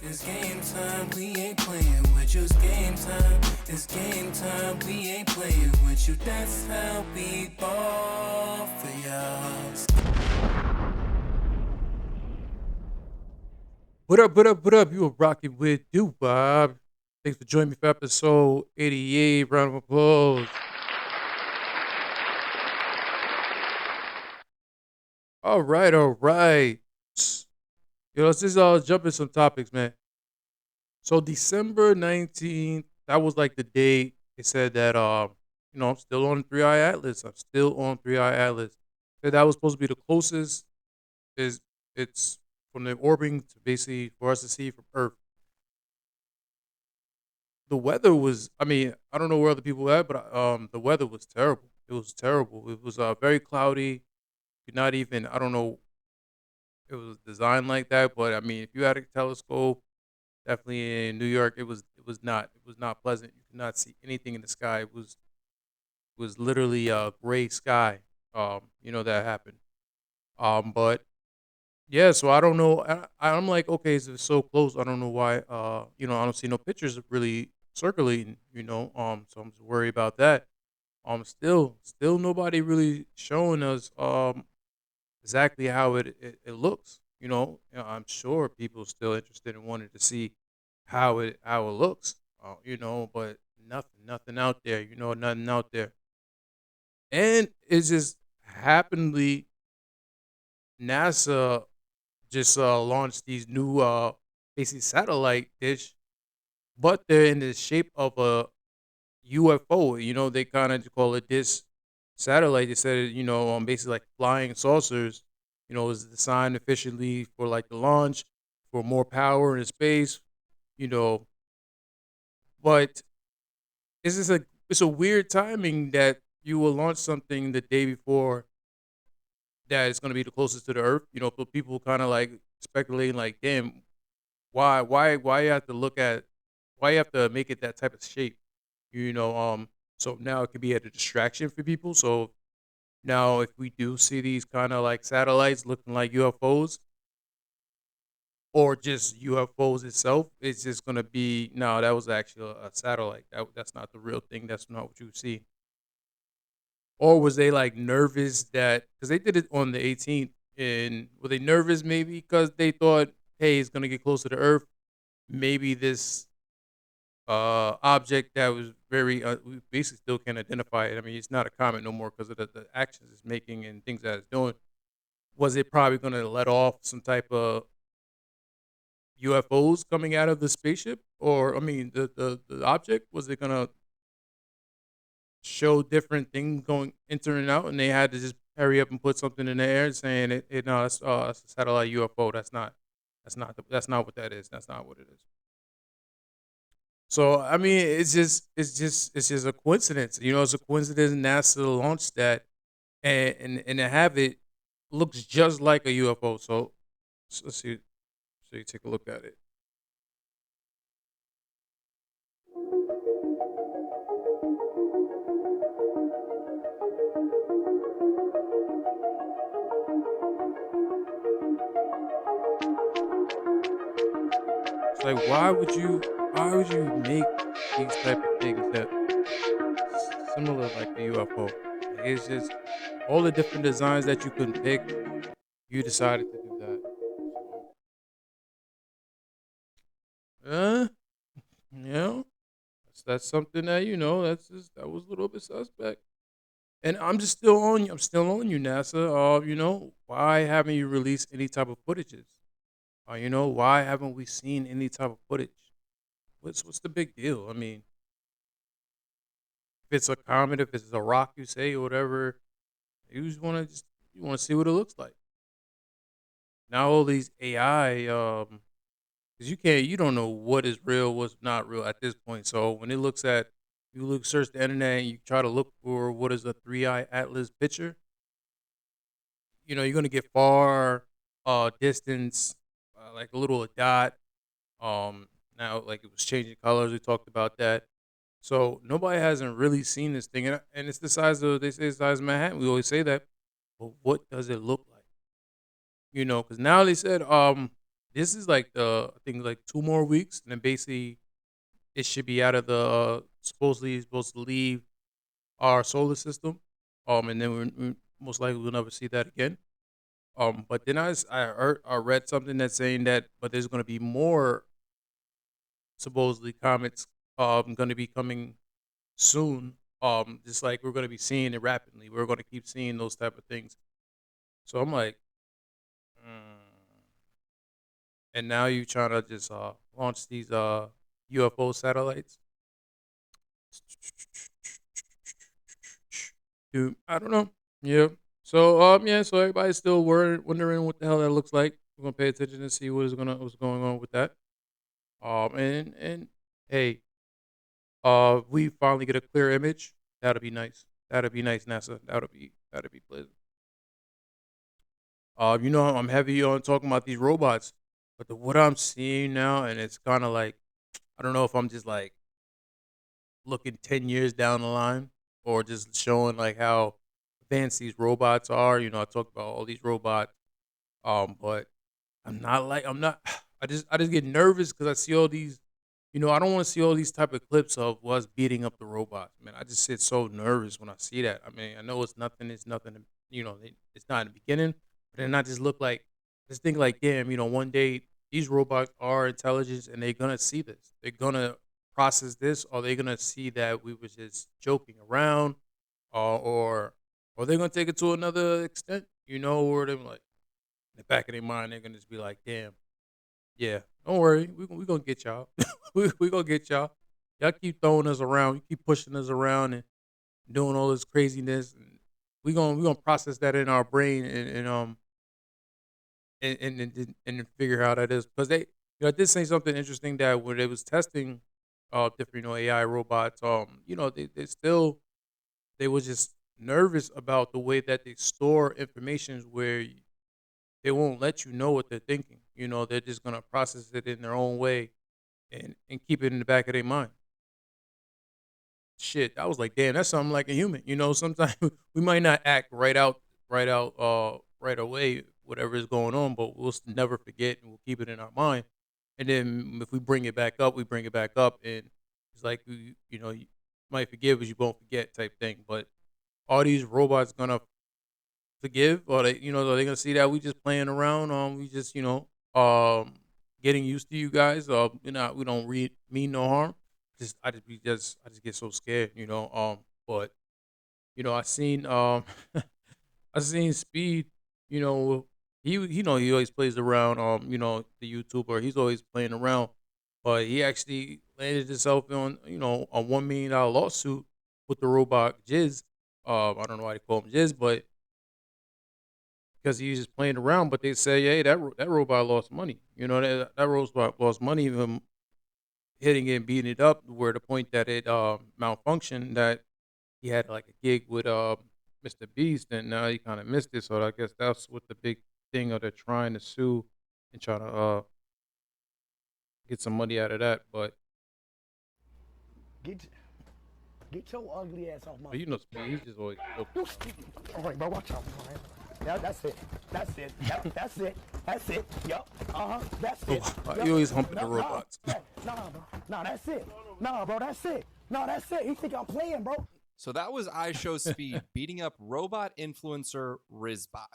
It's game time, we ain't playing with you. It's game time, it's game time, we ain't playing with you. That's how we ball for y'all. What up, what up, what up? You were rocking with Du Bob. Thanks for joining me for episode 88. Round of applause. All right, all right. Let's just jump in some topics, man. So December 19th, that was like the date. They said that I'm still on 3i Atlas. I'm still on 3i Atlas. Said that was supposed to be the closest is it's from the orbiting to basically for us to see from Earth. The weather was, I mean, I don't know where other people were at, but the weather was terrible. It was terrible. It was very cloudy. Could not even, I don't know, it was designed like that, but I mean, if you had a telescope, definitely in New York, it was not pleasant. You could not see anything in the sky. It was literally a gray sky. That happened. But yeah, so I don't know. I'm like, okay, so it's so close. I don't know why. I don't see no pictures really circulating. So I'm just worried about that. Still nobody really showing us exactly how it looks. I'm sure people still interested in wanting to see how it looks. But nothing out there. Nothing out there, and it's just happenly NASA just launched these new basically satellite dish, but they're in the shape of a UFO. They kind of call it this satellite. They said basically like flying saucers. Is designed efficiently for like the launch for more power in space. You know, but it's a weird timing that you will launch something the day before that is going to be the closest to the Earth. But people kind of like speculating like, damn, why you have to look at why you have to make it that type of shape, so now it could be at a distraction for people. So now if we do see these kind of like satellites looking like UFOs or just UFOs itself, it's just gonna be no, that was actually a satellite. That's not the real thing. That's not what you see. Or was they like nervous that because they did it on the 18th, and were they nervous maybe because they thought, hey, it's gonna get closer to Earth, maybe this object that was very we basically still can't identify it. I mean, it's not a comet no more because of the actions it's making and things that it's doing. Was it probably going to let off some type of UFOs coming out of the spaceship, or I mean, the object? Was it going to show different things going enter and out, and they had to just hurry up and put something in the air saying it no, that's a satellite UFO. That's not what that is. That's not what it is. So I mean, it's just a coincidence. It's a coincidence NASA launched that, and to have it looks just like a UFO. So let's see. So you take a look at it. It's like why would you make these type of things that similar like a UFO? Like, it's just all the different designs that you couldn't pick. You decided to do that. So uh, you know, that's something that that was a little bit suspect. And I'm just still on you. I'm still on you, NASA. Why haven't you released any type of footages? Why haven't we seen any type of footage? What's the big deal? I mean, if it's a comet, if it's a rock, you say or whatever, you just want to you want to see what it looks like. Now all these AI, because you don't know what is real, what's not real at this point. So when it looks at you look search the internet and you try to look for what is a 3i Atlas picture, you're gonna get far distance, like a little dot. Now like it was changing colors. We talked about that. So nobody hasn't really seen this thing, and it's the size of they say the size of Manhattan. We always say that, but what does it look like? Because now they said this is like I think like 2 more weeks, and then basically it should be out of the supposedly supposed to leave our solar system. And then we most likely we'll never see that again. But then I read something that's saying that, but there's going to be more supposedly comets going to be coming soon. Just like we're going to be seeing it rapidly. We're going to keep seeing those type of things. So I'm like, mm. And now you trying to just launch these UFO satellites. Dude, I don't know. Yeah. So yeah, so everybody's still wondering what the hell that looks like. We're gonna pay attention to see what's going on with that. And hey, we finally get a clear image. That'll be nice. That'll be nice, NASA. That'll be pleasant. I'm heavy on talking about these robots, but what I'm seeing now, and it's kind of like I don't know if I'm just like looking 10 years down the line, or just showing like how advanced these robots are. I talk about all these robots, but I'm not. I just get nervous because I see all these. I don't want to see all these type of clips of us beating up the robots. Man, I just get so nervous when I see that. I mean, I know it's nothing. It's nothing. It's not in the beginning, but then I just look like, just think like, damn. One day these robots are intelligent and they're gonna see this. They're gonna process this, or they're gonna see that we was just joking around, or they're gonna take it to another extent. Where they're like in the back of their mind, they're gonna just be like, damn. Yeah, don't worry. We gonna get y'all. We gonna get y'all. Y'all keep throwing us around. You keep pushing us around and doing all this craziness. And we gonna process that in our brain and then figure out how that is because I did say something interesting that when they was testing different AI robots, they was just nervous about the way that they store information where they won't let you know what they're thinking. They're just gonna process it in their own way and keep it in the back of their mind. Shit, I was like, damn, that's something like a human. Sometimes we might not act right away, whatever is going on, but we'll never forget and we'll keep it in our mind. And then if we bring it back up, we bring it back up, and it's like you might forgive as you won't forget type thing. But are these robots gonna forgive, or are they gonna see that we just playing around? We just getting used to you guys. We don't mean no harm. I just get so scared. But I seen I seen Speed. You know, he always plays around. The YouTuber. He's always playing around, but he actually landed himself on a $1 million lawsuit with the robot Jizz. I don't know why they call him Jizz, but because he was just playing around. But they say, hey, that robot lost money. That robot lost money from hitting it and beating it up, where the point that it malfunctioned, that he had like a gig with Mr. Beast, and now he kind of missed it. So I guess that's what the big thing of they're trying to sue and try to get some money out of that. But Get get your ugly ass off my. Speed, he's just always joking. All right, bro, watch out. All right. Yeah, that's it. That's it. Yep, that's it. That's it. Yup. That's So it. why Yup. you always humping the No, no. robots? Nah, bro. Nah, that's it. Nah, bro, that's it. Nah, that's it. You think I'm playing, bro? So that was iShow Speed beating up robot influencer Rizbot.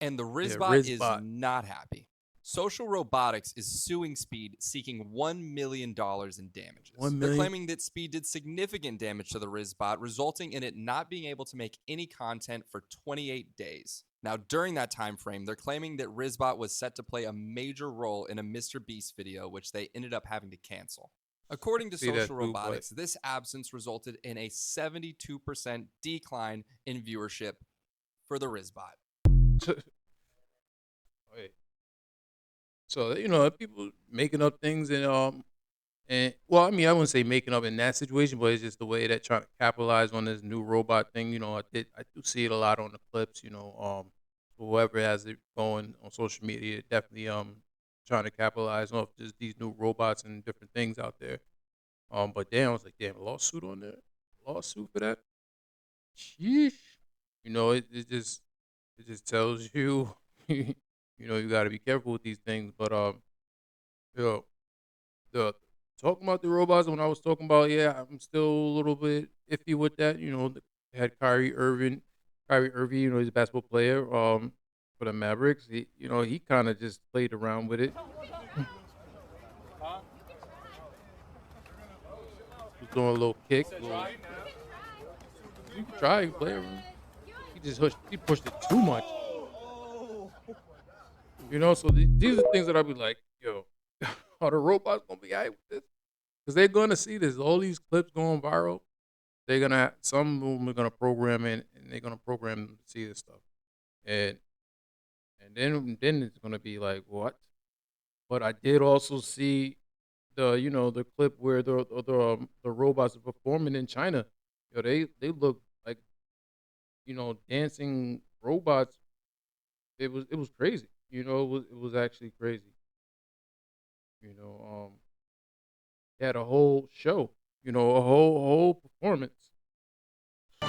And the Yeah, Rizbot is Rizbot. not happy. Social Robotics is suing Speed, seeking $1 million in damages. $1 They're million? claiming that Speed did significant damage to the Rizbot, resulting in it not being able to make any content for 28 days. Now, during that time frame, they're claiming that Rizbot was set to play a major role in a Mr. Beast video, which they ended up having to cancel. According to See that Social too, but- Robotics, this absence resulted in a 72% decline in viewership for the Rizbot. Wait. So people making up things and well, I mean, I wouldn't say making up in that situation, but it's just the way that trying to capitalize on this new robot thing. I do see it a lot on the clips. Whoever has it going on social media, definitely trying to capitalize off just these new robots and different things out there. But damn, I was like, damn, a lawsuit on there, lawsuit for that. Sheesh. It just tells you, you got to be careful with these things. But Yo, the talking about the robots. When I was talking about, yeah, I'm still a little bit iffy with that. They had Kyrie Irving. Kyrie Irving, he's a basketball player. For the Mavericks, he kind of just played around with it. Was doing a little kick. You can try, play around. He pushed it too much. So these are things that I'll be like, yo, are the robots gonna be alright with this? Because they're gonna see this. All these clips going viral. They're gonna some of them are gonna program in, and they're gonna program them to see this stuff, and then it's gonna be like what? But I did also see the clip where the robots are performing in China. They look like dancing robots. It was crazy. It was actually crazy. You know, they had a whole show. A whole performance, a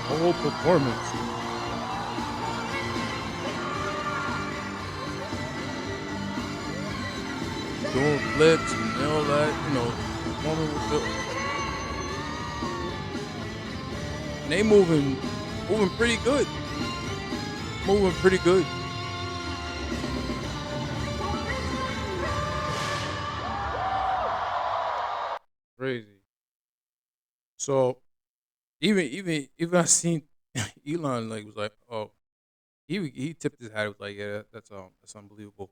whole performance. Doing flips and all that. Performing with and they moving pretty good. Moving pretty good. Crazy. So even I seen Elon like was like, oh, he tipped his hat. He was like, yeah, that's unbelievable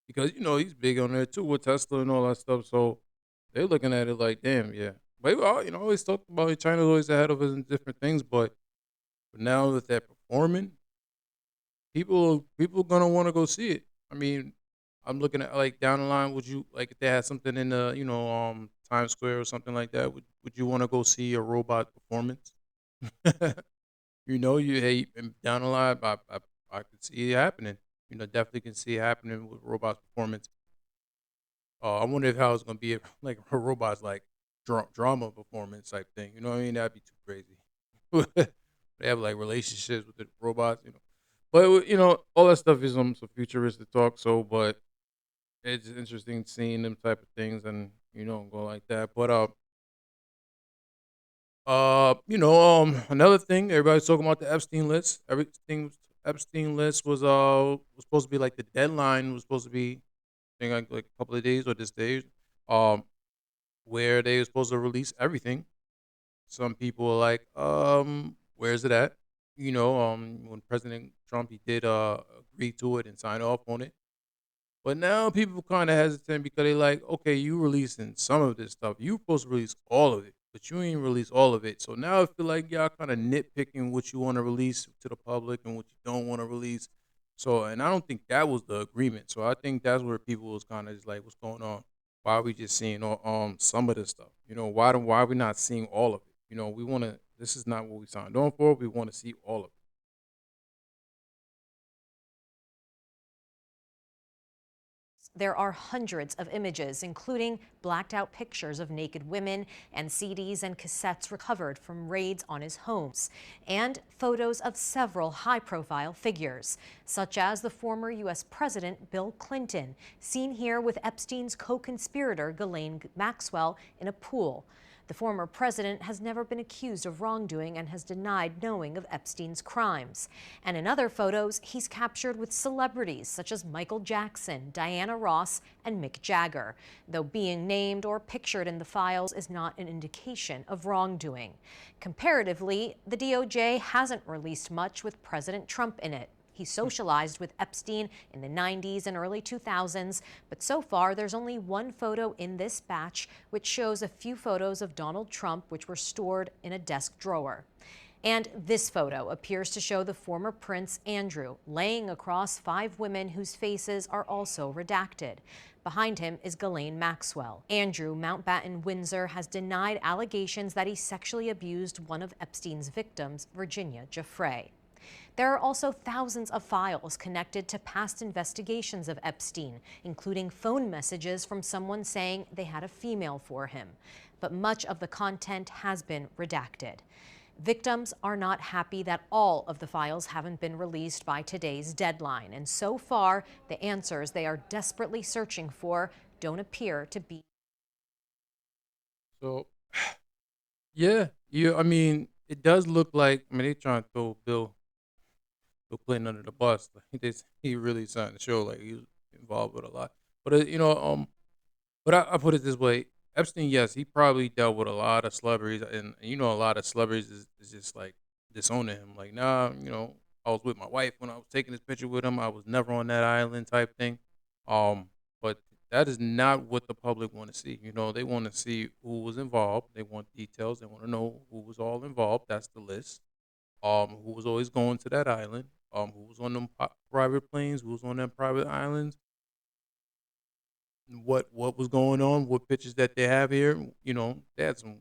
because he's big on there too with Tesla and all that stuff. So they're looking at it like, damn, yeah. But we all, always talked about it. China's always ahead of us in different things, but now that they're performing, people gonna want to go see it. I mean, I'm looking at like down the line. Would you like if they had something in the Times Square or something like that? Would you want to go see a robot performance? Down the line, I could see it happening. Definitely can see it happening with robots performance. I wonder if how it's gonna be like a robots like drama performance type thing. You know what I mean? That'd be too crazy. They have like relationships with the robots. But all that stuff is some futuristic talk. So, but it's interesting seeing them type of things and go like that. But another thing, everybody's talking about the Epstein list. Everything Epstein list was supposed to be like the deadline was supposed to be, I think like a couple of days or this days, um, where they were supposed to release everything. Some people are like, where's it at? When President Trump he did agree to it and sign off on it. But now people kind of hesitant because they like, okay, you releasing some of this stuff. You supposed to release all of it, but you ain't release all of it. So now I feel like y'all kind of nitpicking what you want to release to the public and what you don't want to release. So, and I don't think that was the agreement. So I think that's where people was kind of just like, what's going on? Why are we just seeing some of this stuff? Why are we not seeing all of it? We want to. This is not what we signed on for. We want to see all of it. There are hundreds of images, including blacked out pictures of naked women and CDs and cassettes recovered from raids on his homes, and photos of several high-profile figures, such as the former U.S. President Bill Clinton, seen here with Epstein's co-conspirator Ghislaine Maxwell in a pool. The former president has never been accused of wrongdoing and has denied knowing of Epstein's crimes. And in other photos, he's captured with celebrities such as Michael Jackson, Diana Ross, and Mick Jagger, though being named or pictured in the files is not an indication of wrongdoing. Comparatively, the DOJ hasn't released much with President Trump in it. He socialized with Epstein in the 90s and early 2000s, but so far there's only one photo in this batch, which shows a few photos of Donald Trump, which were stored in a desk drawer. And this photo appears to show the former Prince Andrew laying across 5 women whose faces are also redacted. Behind him is Ghislaine Maxwell. Andrew Mountbatten Windsor has denied allegations that he sexually abused one of Epstein's victims, Virginia Giuffre. There are also thousands of files connected to past investigations of Epstein, including phone messages from someone saying they had a female for him. But much of the content has been redacted. Victims are not happy that all of the files haven't been released by today's deadline. And so far, the answers they are desperately searching for don't appear to be. So, yeah, I mean, it does look like, I mean, they trying to throw Bill Clinton under the bus. Like, he really starting to show like he was involved with a lot. But, but I put it this way: Epstein, yes, he probably dealt with a lot of celebrities, and a lot of celebrities is just like disowning him. Like, nah, I was with my wife when I was taking this picture with him. I was never on that island, type thing. But that is not what the public want to see. They want to see who was involved. They want details. They want to know who was all involved. That's the list. Who was always going to that island. Who was on them private planes. Who was on them private islands. What was going on, what pictures that they have here. They had some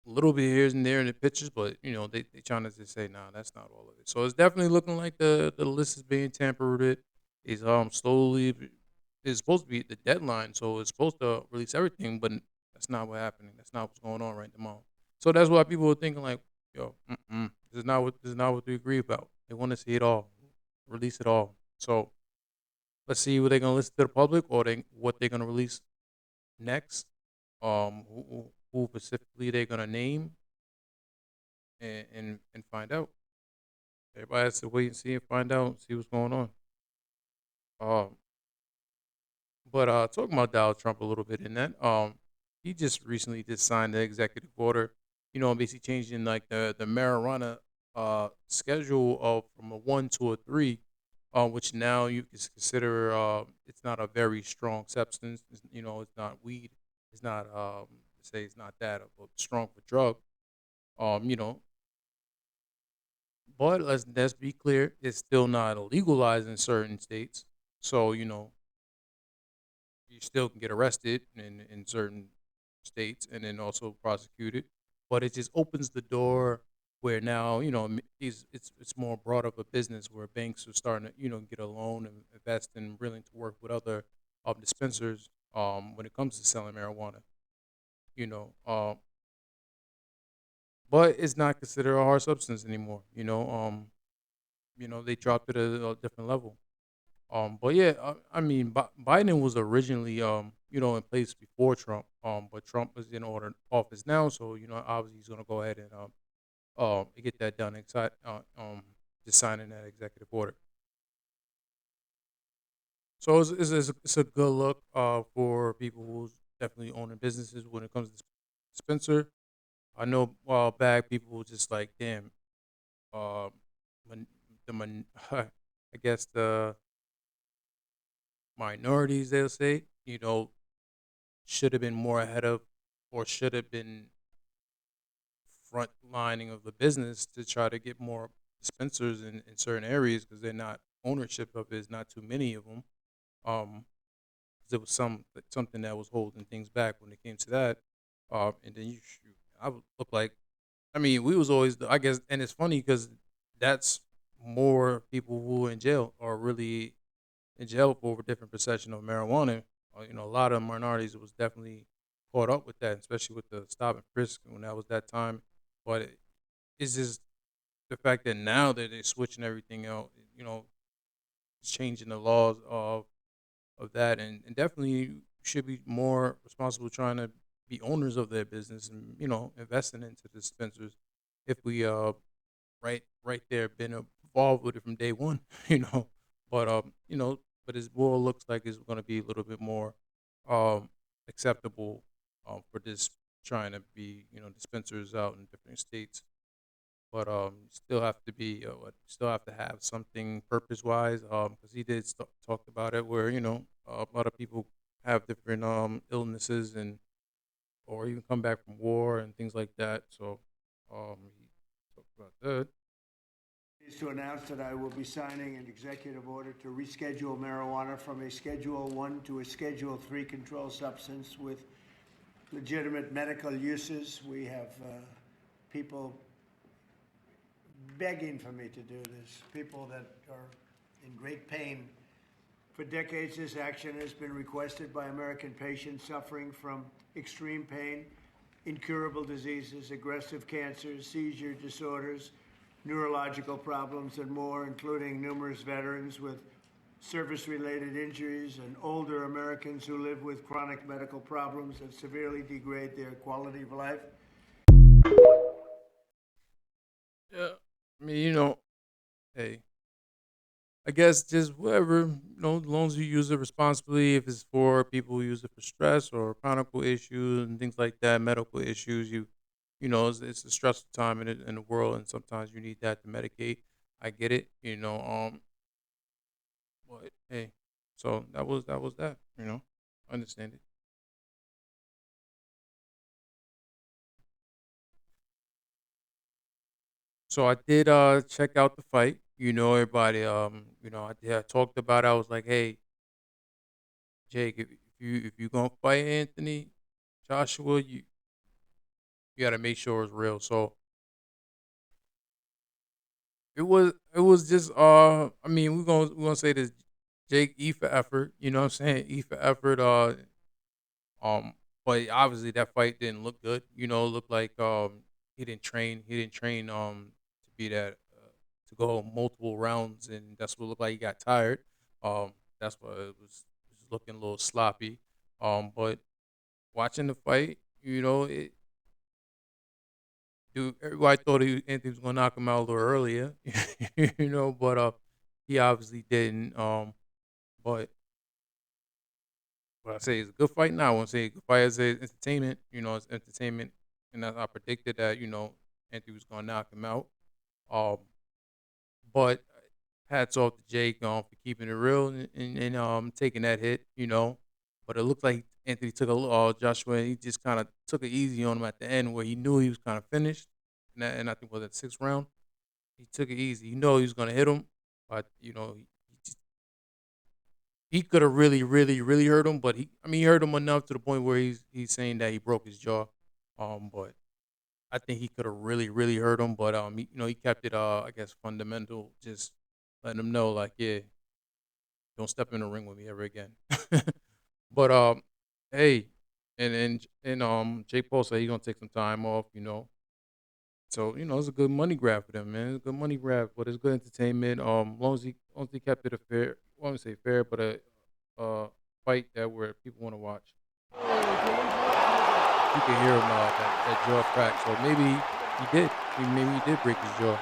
little bit here and there in the pictures, but they trying to just say, nah, that's not all of it. So it's definitely looking like the list is being tampered with. It's slowly, it's supposed to be the deadline, so it's supposed to release everything, but that's not what's happening. That's not what's going on right now. So that's why people are thinking like, yo, this is not what they agree about. They want to see it all, release it all. So let's see what they're gonna listen to the public, or what they're gonna release next. Who specifically they're gonna name, and find out. Everybody has to wait and see and find out, see what's going on. Um, but talking about Donald Trump a little bit in that, he just recently just signed the executive order, basically changing like the marijuana schedule of from a 1 to a 3, which now you can consider it's not a very strong substance. It's not weed. It's not say it's not that of a strong of a drug. Um, you know, but let's be clear, it's still not legalized in certain states. So you still can get arrested in certain states and then also prosecuted. But it just opens the door where now it's more broad of a business where banks are starting to get a loan and invest and willing to work with other dispensers when it comes to selling marijuana. You know, but it's not considered a hard substance anymore. They dropped it at a different level. But yeah, I mean, Biden was originally, in place before Trump. But Trump is in order office now, so obviously he's gonna go ahead and get that done. Just signing that executive order. So it's a good look for people who's definitely owning businesses when it comes to Spencer. I know a while back people were just like, damn, uh, when I guess the minorities they'll say, should have been more ahead of, or should have been front lining of the business to try to get more dispensers in certain areas because they're not ownership of it is not too many of them. Um, 'Cause it was something that was holding things back when it came to that. And then I would look like, I mean, we was always, I guess, and it's funny because that's more people who are in jail are really in jail for a different possession of marijuana. A lot of minorities was definitely caught up with that, especially with the stop and frisk when that was that time. But it's just the fact that now that they're switching everything out, changing the laws of that, and definitely should be more responsible trying to be owners of their business and investing into the dispensers. If we right there been involved with it from day one, but but it more looks like it's going to be a little bit more acceptable for this trying to be dispensers out in different states. But still have to be still have to have something purpose wise because he did talked about it where a lot of people have different illnesses and or even come back from war and things like that. So he talked about that. Is to announce that I will be signing an executive order to reschedule marijuana from a Schedule 1 to a Schedule 3 controlled substance with legitimate medical uses. We have people begging for me to do this, people that are in great pain. For decades, this action has been requested by American patients suffering from extreme pain. incurable diseases, aggressive cancers, seizure disorders, neurological problems, and more, including numerous veterans with service related injuries and older Americans who live with chronic medical problems that severely degrade their quality of life. Yeah. I mean, hey, I guess just whatever, as long as you use it responsibly, if it's for people who use it for stress or chronic issues and things like that, medical issues, it's a stressful time in the world, and sometimes you need that to medicate. I get it, but hey, so that was that, I understand it. So I did check out the fight. Everybody I talked about it. I was like, hey, Jake, if you gonna fight Anthony Joshua, you gotta make sure it's real. So it was just I mean we're gonna say this Jake E for effort, you know what I'm saying? E for effort, um but obviously that fight didn't look good. It looked like he didn't train to be that to go multiple rounds, and that's what it looked like he got tired. That's what it was looking a little sloppy. But watching the fight, dude, everybody thought Anthony was gonna knock him out a little earlier, but he obviously didn't. But what I say is a good fight now. I won't say a good fight as entertainment. It's entertainment, and I predicted that Anthony was gonna knock him out. Um, but hats off to Jake for keeping it real and taking that hit. But it looked like Anthony took Joshua. He just kind of took it easy on him at the end, where he knew he was kind of finished. And I think was that sixth round. He took it easy. He was gonna hit him, but he could have really, really, really hurt him. But he hurt him enough to the point where he's saying that he broke his jaw. But I think he could have really, really hurt him. But he kept it I guess fundamental, just letting him know like, yeah, don't step in the ring with me ever again. But hey, and Jake Paul said he's gonna take some time off. So it's a good money grab for them, man. It's a good money grab, but it's good entertainment. Long as he kept it a fair, well, I wouldn't say fair, but a fight that where people want to watch. You can hear him that jaw crack. So maybe he did. Maybe he did break his jaw.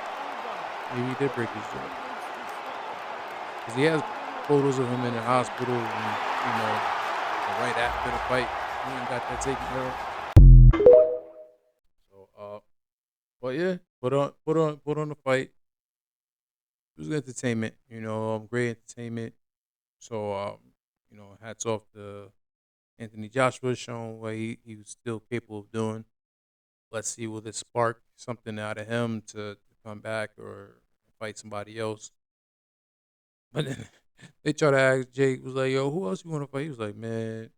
Maybe he did break his jaw because he has photos of him in the hospital, and right after the fight, he ain't got that taken care of. So but yeah, put on the fight. It was entertainment, great entertainment. So, hats off to Anthony Joshua showing what he was still capable of doing. Let's see, will this spark something out of him to come back or fight somebody else? But then they try to ask Jake, was like, yo, who else you want to fight? He was like, man,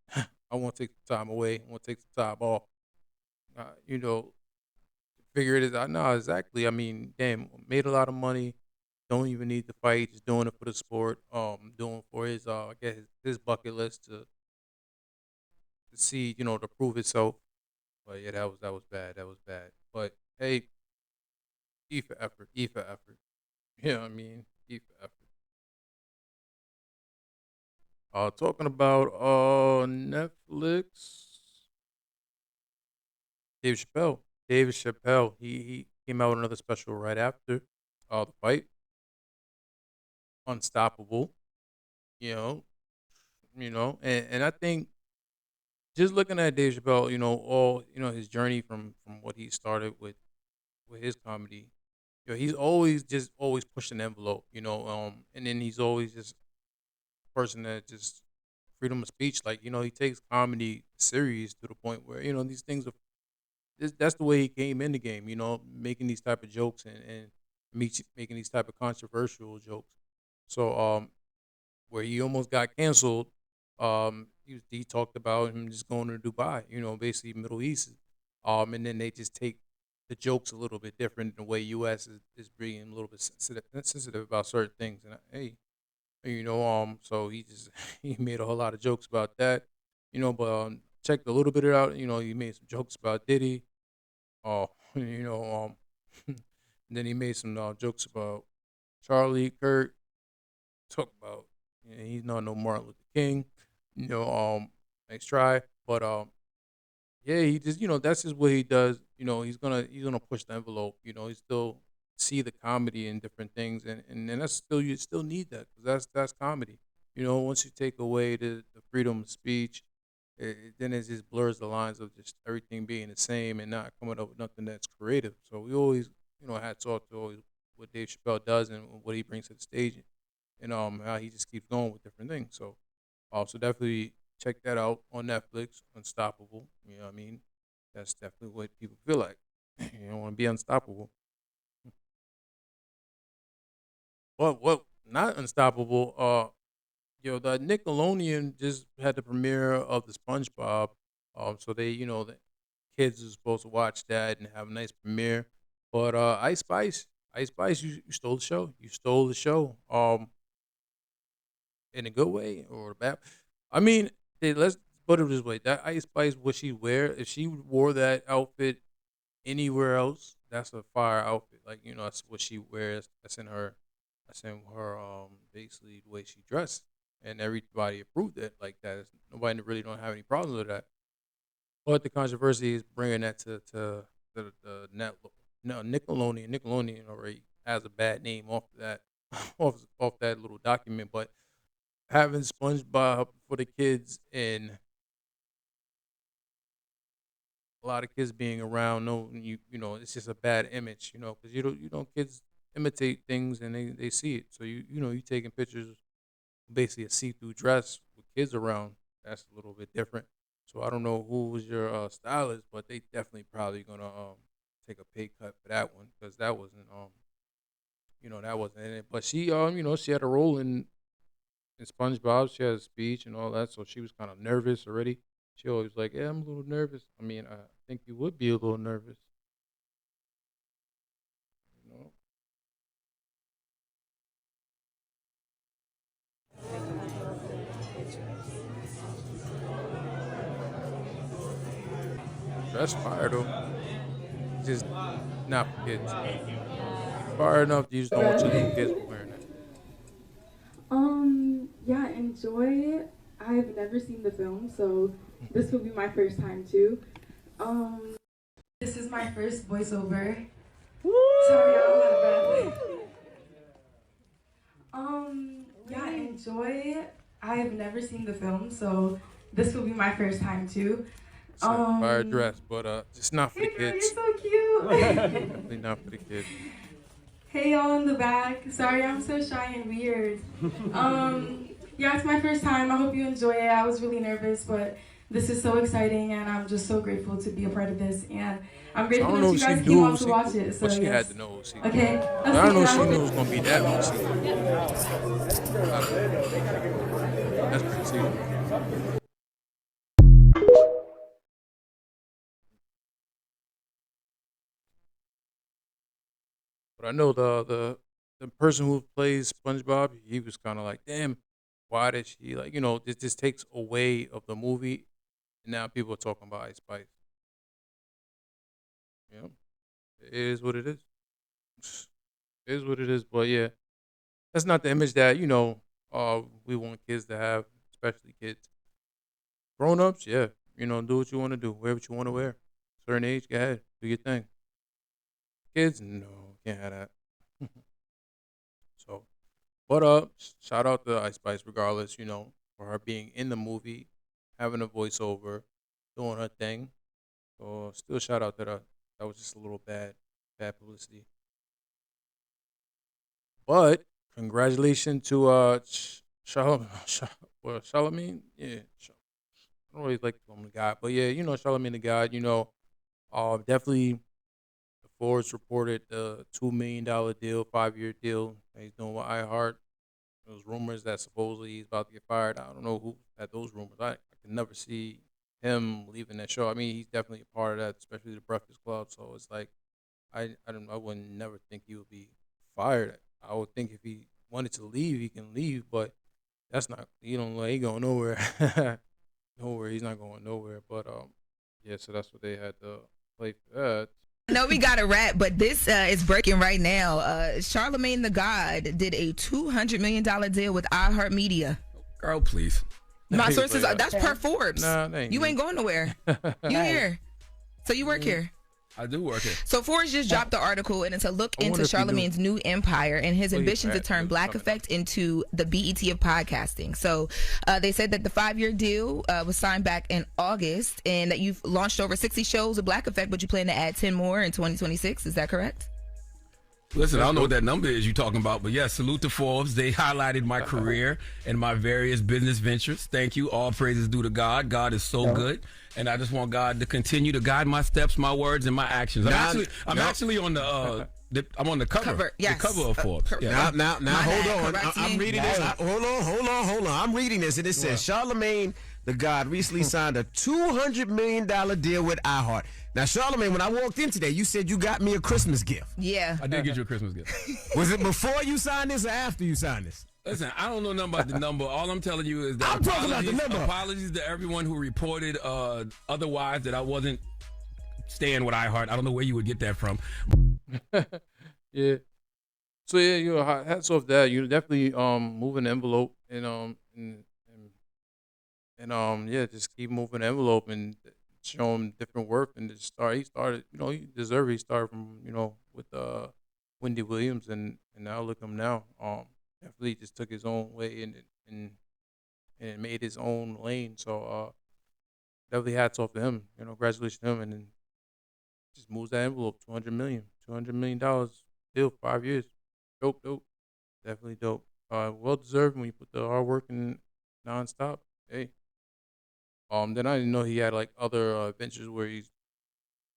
I want to take some time away. I want to take some time off. Uh, you know, figure it out. No, exactly. I mean, damn, made a lot of money. Don't even need to fight. Just doing it for the sport. Doing it for his I guess his bucket list to see, to prove itself. But yeah, that was bad. That was bad. But hey, E for effort. E for effort. You know what I mean? E for effort. Talking about Netflix. Dave Chappelle. David Chappelle. He came out with another special right after the fight. Unstoppable. You know. And I think just looking at Dave Chappelle, all his journey from what he started with his comedy, he's always pushing the envelope, and then he's always just a person that just freedom of speech, like he takes comedy serious to the point where these things are that's the way he came in the game, making these type of jokes and making these type of controversial jokes. So where he almost got canceled. He talked about him just going to Dubai, basically Middle East. And then they just take the jokes a little bit different. The way U.S. is being a little bit sensitive about certain things. And hey, so he just he made a whole lot of jokes about that, but checked a little bit of it out. He made some jokes about Diddy. Oh, and then he made some jokes about Charlie Kirk. Talk about he's not no Martin Luther King. Nice try, but yeah, he just that's just what he does. He's gonna push the envelope. He still see the comedy in different things, and that's still you still need that because that's comedy. Once you take away the freedom of speech, then it just blurs the lines of just everything being the same and not coming up with nothing that's creative. So we always hats off to always what Dave Chappelle does and what he brings to the stage, and how he just keeps going with different things. So definitely check that out on Netflix, Unstoppable. You know what I mean? That's definitely what people feel like. You don't want to be unstoppable. What not unstoppable? The Nickelodeon just had the premiere of the SpongeBob. So the kids are supposed to watch that and have a nice premiere. But Ice Spice, you stole the show. You stole the show. In a good way or a bad. I mean, let's put it this way: that Ice Spice, what she wear, if she wore that outfit anywhere else, that's a fire outfit. Like that's what she wears. That's in her basically the way she dressed, and everybody approved it like that. Nobody really don't have any problems with that. But the controversy is bringing that to the net. No, Nickelodeon. Nickelodeon already has a bad name off of that, off that little document, but having SpongeBob for the kids and a lot of kids being around, no, it's just a bad image, because you don't kids imitate things and they see it. So you taking pictures, basically a see-through dress with kids around. That's a little bit different. So I don't know who was your stylist, but they definitely probably gonna take a pay cut for that one because that wasn't in it. But she she had a role in SpongeBob. She had a speech and all that, so she was kind of nervous already. She always like, yeah, I'm a little nervous. I mean, I think you would be a little nervous. You know, Dress fire though, just not for kids. Fire enough, you just don't want your little kids wearing that. Yeah, enjoy. I've never seen the film, so this will be my first time too. Um, this is my first voiceover. Sorry, I'm out of breath. Yeah, enjoy. I've never seen the film, so this will be my first time too. It's a fire dress, but just not for the Hey girl, you're kids. so cute. Definitely not for the kids. Hey y'all in the back. Sorry, I'm so shy and weird. Yeah, it's my first time. I hope you enjoy it. I was really nervous, but this is so exciting, and I'm just so grateful to be a part of this. And I'm I grateful don't that know you if she guys knew came it out was to watch it. So but she had yes. to know it was Okay, I don't know if let's she see knew it it. was gonna be that low That's pretty secret. But I know the person who plays SpongeBob, he was kind of like, damn, why did she like this just takes away of the movie, and now people are talking about Ice Spice. You know, it is what it is. It is what it is. But yeah, that's not the image that we want kids to have, especially kids. Grown ups, yeah, do what you want to do, wear what you want to wear. Certain age, go ahead, do your thing. Kids, no, can't have that. So, but shout out to Ice Spice regardless, for her being in the movie, having a voiceover, doing her thing. So still shout out to her. That was just a little bad publicity. But congratulations to Charlemagne. Yeah, I don't really like to call him the God, but yeah, Charlemagne the God. Definitely the Forbes reported the $2 million deal, 5 year deal that he's doing with iHeart. Those rumors that supposedly he's about to get fired. I don't know who had those rumors. I can never see him leaving that show. I mean, he's definitely a part of that, especially the Breakfast Club. So it's like I wouldn't never think he would be fired. I would think if he wanted to leave, he can leave, but that's not he don't like he going nowhere. nowhere. He's not going nowhere. But yeah. So that's what they had to play for that. No, we got a wrap, but this is breaking right now. Charlemagne the God did a $200 million deal with iHeartMedia. Girl, please. My Hey, sources but, are, that's per Forbes. Nah, that ain't You me. ain't going nowhere. You here. So you work here. I do work here. So Forbes just dropped the article, and it's a look I wonder into if he knew. Charlemagne's new empire and his Well, he's ambition to fat. turn He was Black coming Effect into the BET of podcasting. So they said that the 5-year deal was signed back in August, and that you've launched over 60 shows with Black Effect, but you plan to add 10 more in 2026. Is that correct? Listen, I don't know what that number is you're talking about, but yeah, salute to Forbes. They highlighted my career and my various business ventures. Thank you. All praises due to God. God is so good, and I just want God to continue to guide my steps, my words, and my actions. I'm actually on the. I'm on the cover. Yes. The cover of Forbes. Yeah. Now, My hold bad, on. correct I'm me. reading this. Hold on. I'm reading this, and it says Charlemagne the God recently signed a $200 million deal with iHeart. Now, Charlemagne, when I walked in today, you said you got me a Christmas gift. Yeah. I did get you a Christmas gift. Was it before you signed this or after you signed this? Listen, I don't know nothing about the number. All I'm telling you is that I'm talking about the number. Apologies to everyone who reported otherwise that I wasn't staying with iHeart. I don't know where you would get that from. Yeah. So yeah, you know, hats off that. You definitely moving the envelope and yeah, just keep moving the envelope and show him different work and just start. He started, you know, he deserved it. He started from, you know, with Wendy Williams and now look at him now. Definitely just took his own way and made his own lane. So definitely hats off to him. You know, congratulations to him, and then just moves that envelope. $200 million deal, 5 years. Dope. Definitely dope. Well deserved when you put the hard work in nonstop. Hey. Then I didn't know he had like other ventures where he's,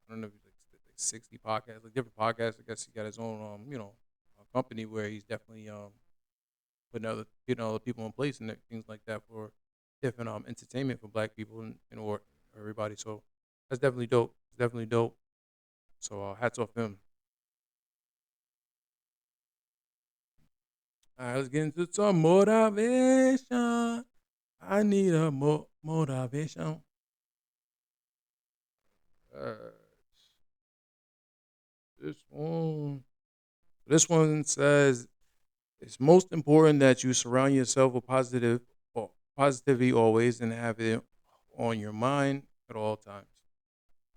I don't know if he's like 60 podcasts, like different podcasts. I guess he got his own you know, company where he's definitely putting other people in place and things like that for different entertainment for Black people and or everybody. So that's definitely dope. It's definitely dope. So hats off him. All right, let's get into some motivation. I need a motivation. This one says it's most important that you surround yourself with positivity always and have it on your mind at all times.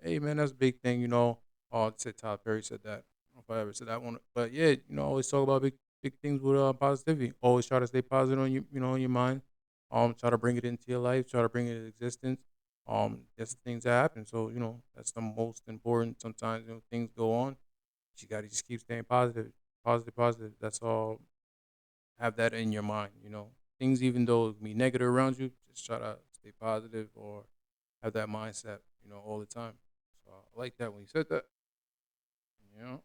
Hey man, that's a big thing, you know. Oh, I said Tyler Perry said that. I don't know if I ever said that one, but yeah, you know, always talk about big things with positivity. Always try to stay positive on on your mind. Try to bring it into your life. Try to bring it into existence. That's the things that happen. So you know, that's the most important. Sometimes you know things go on. But you got to just keep staying positive. That's all. Have that in your mind. You know, things even though it can be negative around you, just try to stay positive or have that mindset. You know, all the time. So I like that when you said that. You know.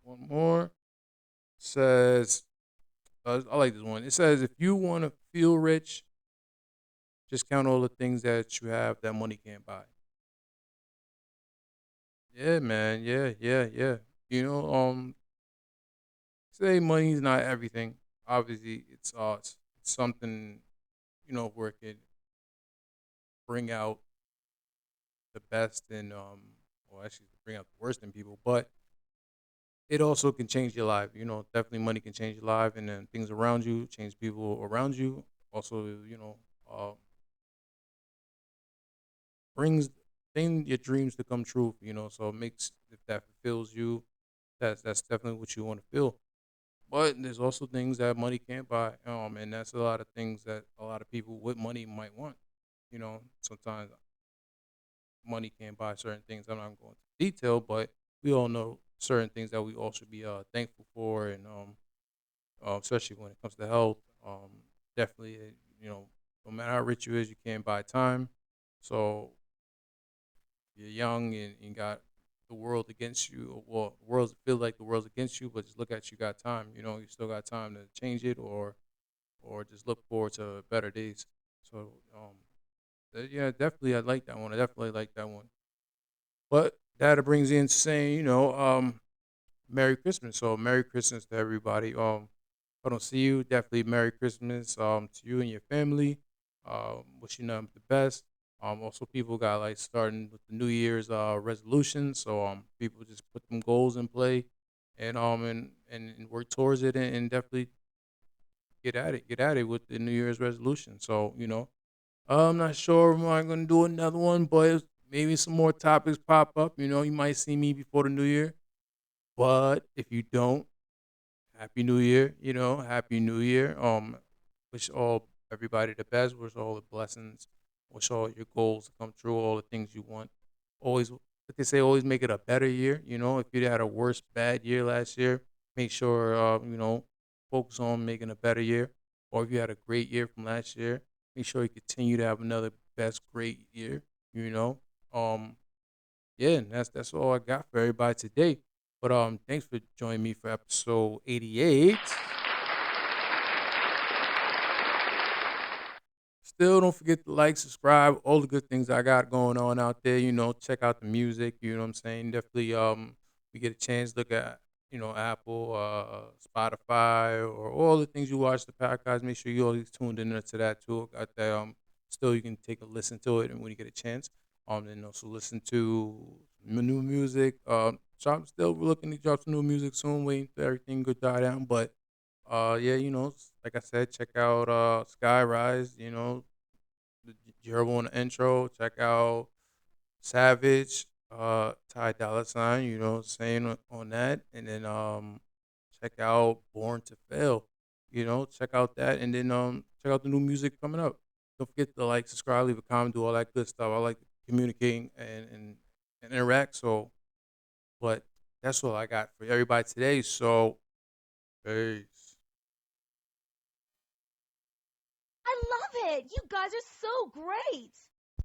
One more says, I like this one. It says, if you want to feel rich, just count all the things that you have that money can't buy. Yeah, man. Yeah. You know, say money's not everything. Obviously, it's something, you know, where it could bring out the best in or actually bring out the worst in people, but it also can change your life. You know, definitely money can change your life, and then things around you change people around you. Also, you know, brings your dreams to come true. You know, so it makes if that fulfills you, that's definitely what you want to feel. But there's also things that money can't buy, and that's a lot of things that a lot of people with money might want. You know, sometimes money can't buy certain things. I'm not going into detail, but we all know certain things that we all should be thankful for, and especially when it comes to health. Definitely, you know, no matter how rich you is, you can't buy time. So you're young and you got the world against you. Well, the world feel like the world's against you, but just look at you got time. You know, you still got time to change it, or just look forward to better days. So yeah, definitely, I like that one. I definitely like that one. But that brings in saying, you know, Merry Christmas. So Merry Christmas to everybody. If I don't see you, definitely Merry Christmas to you and your family. wishing them the best. Also, people got like starting with the New Year's resolutions, so people just put them goals in play, and work towards it, and definitely get at it with the New Year's resolution. So I'm not sure if I'm gonna do another one, but maybe some more topics pop up. You might see me before the New Year, but if you don't, Happy New Year. Happy New Year. Wish all everybody the best. Wish all the blessings. Wish all your goals to come true. All the things you want. Always, like they say, always make it a better year. If you had a worse bad year last year, make sure focus on making a better year. Or if you had a great year from last year, make sure you continue to have another best great year. You know. Yeah, and that's all I got for everybody today. But thanks for joining me for episode 88. Still, don't forget to like, subscribe, all the good things I got going on out there. Check out the music. You know what I'm saying? Definitely, we get a chance, look at Apple, Spotify, or all the things you watch the podcast. Make sure you always tuned in to that too. Got that. Still, you can take a listen to it, and when you get a chance, and also listen to new music. So I'm still looking to drop some new music soon, waiting for everything to die down. But yeah, like I said, check out Skyrise, Gerbil in the intro. Check out Savage, Ty Dolla Sign, saying on that. And then check out Born to Fail. Check out that, and then check out the new music coming up. Don't forget to like, subscribe, leave a comment, do all that good stuff. I like communicating and interact. But that's all I got for everybody today. So, peace. I love it. You guys are so great.